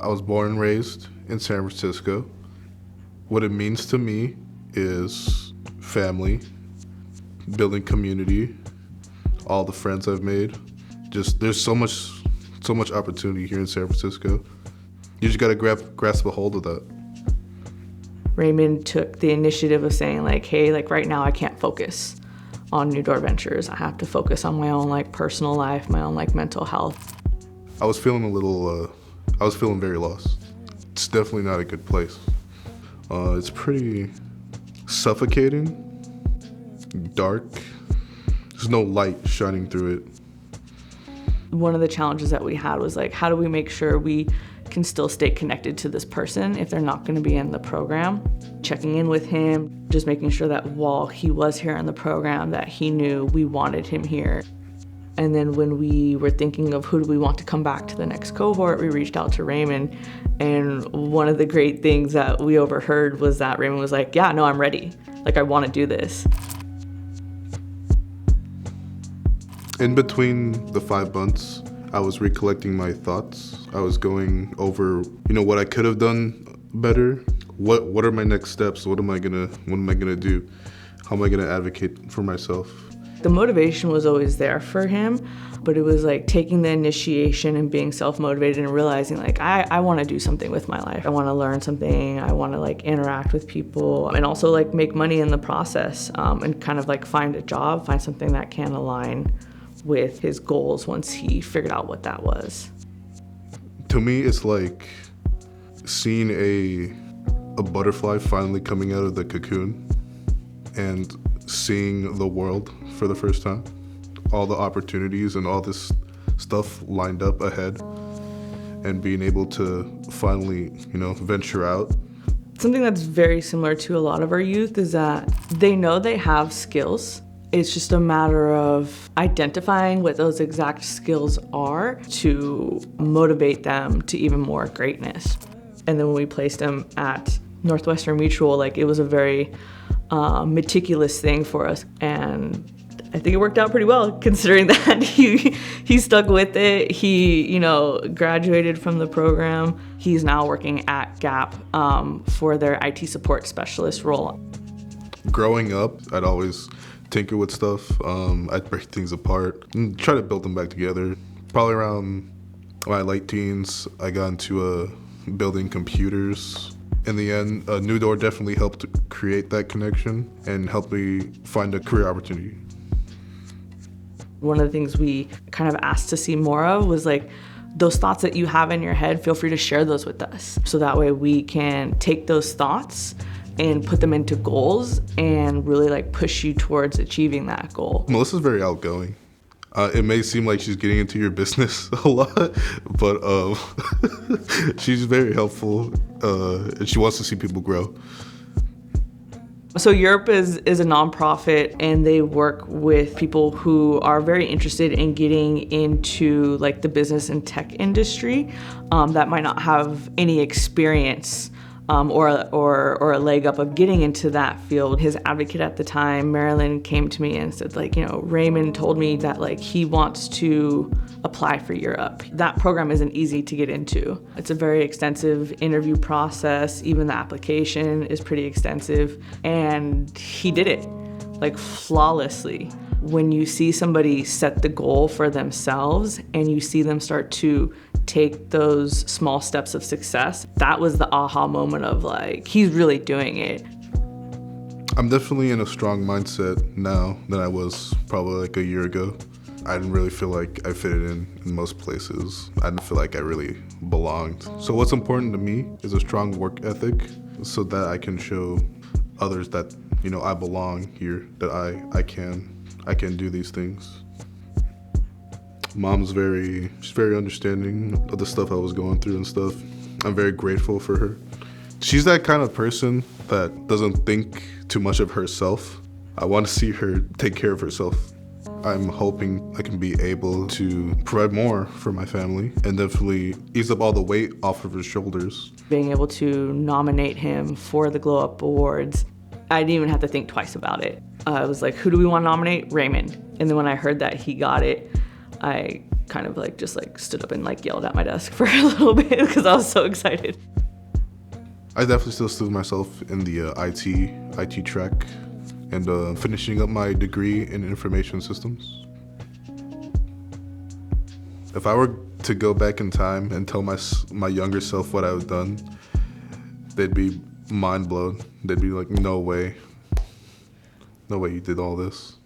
I was born and raised in San Francisco. What it means to me is family, building community, all the friends I've made. Just there's so much opportunity here in San Francisco. You just gotta grasp a hold of that. Raymond took the initiative of saying like, hey, like right now I can't focus on New Door Ventures. I have to focus on my own like personal life, my own like mental health. I was feeling very lost. It's definitely not a good place. It's pretty suffocating, dark. There's no light shining through it. One of the challenges that we had was like, how do we make sure we can still stay connected to this person if they're not going to be in the program? Checking in with him, just making sure that while he was here in the program that he knew we wanted him here. And then when we were thinking of who do we want to come back to the next cohort, we reached out to Raymond. And one of the great things that we overheard was that Raymond was like, yeah, no, I'm ready. Like, I want to do this. In between the 5 months, I was recollecting my thoughts. I was going over, what I could have done better. What are my next steps? What am I gonna do? How am I gonna advocate for myself? The motivation was always there for him, but it was like taking the initiation and being self-motivated and realizing like, I want to do something with my life. I want to learn something. I want to like interact with people and also like make money in the process, and kind of like find a job, find something that can align with his goals once he figured out what that was. To me, it's like seeing a butterfly finally coming out of the cocoon and seeing the world for the first time. All the opportunities and all this stuff lined up ahead and being able to finally, venture out. Something that's very similar to a lot of our youth is that they know they have skills. It's just a matter of identifying what those exact skills are to motivate them to even more greatness. And then when we placed him at Northwestern Mutual, like it was a very meticulous thing for us. And I think it worked out pretty well considering that he stuck with it. He, graduated from the program. He's now working at Gap for their IT support specialist role. Growing up, I'd always tinker with stuff. I'd break things apart and try to build them back together. Probably around my late teens, I got into building computers. In the end, New Door definitely helped create that connection and helped me find a career opportunity. One of the things we kind of asked to see more of was like, those thoughts that you have in your head, feel free to share those with us. So that way we can take those thoughts and put them into goals and really like push you towards achieving that goal. Melissa's very outgoing. It may seem like she's getting into your business a lot, but she's very helpful and she wants to see people grow. So Europe is a nonprofit and they work with people who are very interested in getting into like the business and tech industry that might not have any experience or a leg up of getting into that field. His advocate at the time, Marilyn, came to me and said like, Raymond told me that like he wants to apply for Europe. That program isn't easy to get into. It's a very extensive interview process. Even the application is pretty extensive. And he did it like flawlessly. When you see somebody set the goal for themselves and you see them start to take those small steps of success, that was the aha moment of like, he's really doing it. I'm definitely in a strong mindset now than I was probably like a year ago. I didn't really feel like I fitted in most places. I didn't feel like I really belonged. So what's important to me is a strong work ethic so that I can show others that, I belong here, that I can do these things. Mom's she's very understanding of the stuff I was going through and stuff. I'm very grateful for her. She's that kind of person that doesn't think too much of herself. I want to see her take care of herself. I'm hoping I can be able to provide more for my family and definitely ease up all the weight off of her shoulders. Being able to nominate him for the Glow Up Awards, I didn't even have to think twice about it. I was like, who do we want to nominate? Raymond. And then when I heard that he got it, I kind of like just like stood up and like yelled at my desk for a little bit because I was so excited. I definitely still see myself in the IT track and finishing up my degree in information systems. If I were to go back in time and tell my younger self what I've done, they'd be mind blown. They'd be like, no way you did all this.